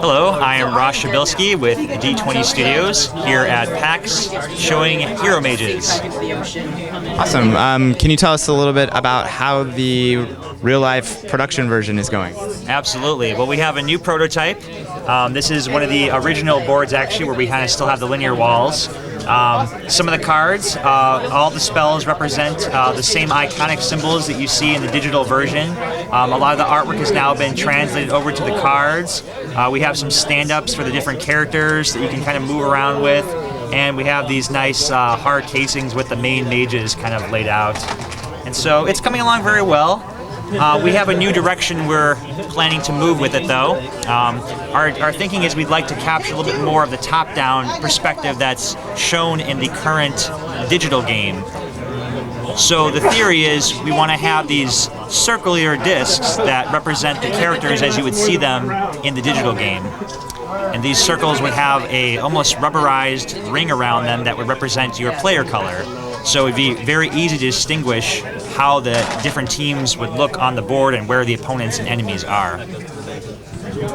Hello, I am Ross Shabilsky with D20 Studios here at PAX showing Hero Mages. Awesome. Can you tell us a little bit about how the real-life production version is going? Absolutely. Well, we have a new prototype. This is one of the original boards actually where we kind of still have the linear walls. Some of the cards, all the spells represent the same iconic symbols that you see in the digital version. A lot of the artwork has now been translated over to the cards. We have some stand-ups for the different characters that you can kind of move around with. And we have these nice hard casings with the main mages kind of laid out. And so it's coming along very well. We have a new direction we're planning to move with it, though. Our thinking is we'd like to capture a little bit more of the top-down perspective that's shown in the current digital game. So the theory is we want to have these circular discs that represent the characters as you would see them in the digital game. And these circles would have a almost rubberized ring around them that would represent your player color. So it'd be very easy to distinguish how the different teams would look on the board and where the opponents and enemies are.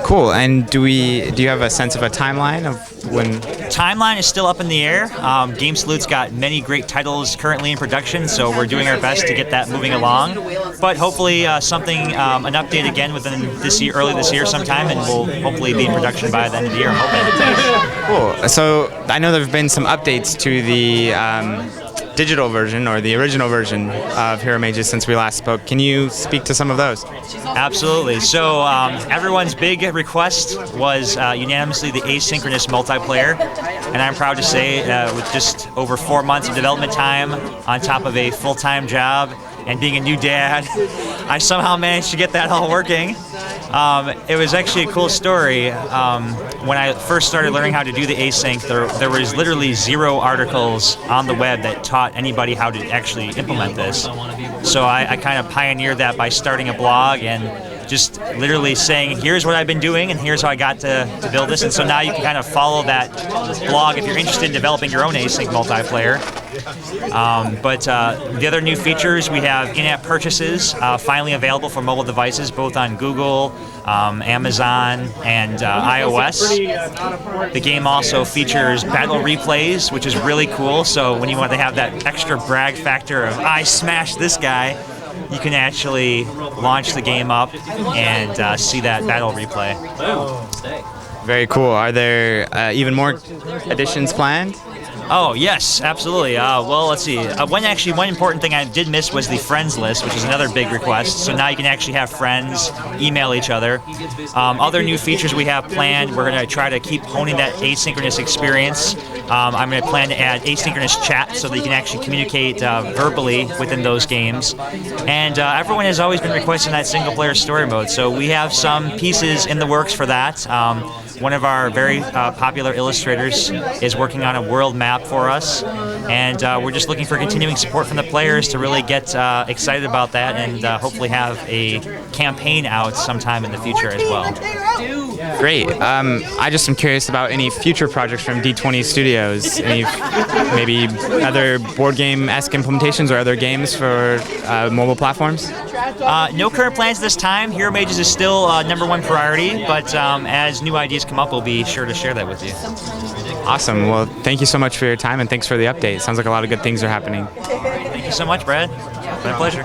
Cool. And do you have a sense of a timeline of when? Timeline is still up in the air. Game Salute's got many great titles currently in production, so we're doing our best to get that moving along. But hopefully an update again within this year, early this year sometime, and we'll hopefully be in production by the end of the year, I'm hoping. Cool. So I know there have been some updates to the digital version or the original version of Hero Mages since we last spoke. Can you speak to some of those? Absolutely. So everyone's big request was unanimously the asynchronous multiplayer, and I'm proud to say with just over 4 months of development time on top of a full-time job and being a new dad, I somehow managed to get that all working. It was actually a cool story. When I first started learning how to do the async, there was literally 0 articles on the web that taught anybody how to actually implement this. So I kind of pioneered that by starting a blog and just literally saying, here's what I've been doing and here's how I got to build this. And so now you can kind of follow that blog if you're interested in developing your own async multiplayer. But the other new features, we have in-app purchases finally available for mobile devices, both on Google, Amazon, and iOS. The game also features battle replays, which is really cool. So when you want to have that extra brag factor of, I smashed this guy, you can actually launch the game up and see that battle replay. Very cool. Are there even more additions planned? Oh, yes, absolutely. Well, let's see. One important thing I did miss was the friends list, which is another big request. So now you can actually have friends email each other. Other new features we have planned, we're going to try to keep honing that asynchronous experience. I'm going to plan to add asynchronous chat so that you can actually communicate verbally within those games. And everyone has always been requesting that single-player story mode. So we have some pieces in the works for that. One of our very popular illustrators is working on a world map for us, and we're just looking for continuing support from the players to really get excited about that and hopefully have a campaign out sometime in the future as well. Great. I just am curious about any future projects from D20 Studios, any maybe other board game-esque implementations or other games for mobile platforms? No current plans this time. Hero Mages is still #1 priority, but as new ideas come up, we'll be sure to share that with you. Awesome. Well, thank you so much for your time, and thanks for the update. Sounds like a lot of good things are happening. Thank you so much, Brad. It's been a pleasure.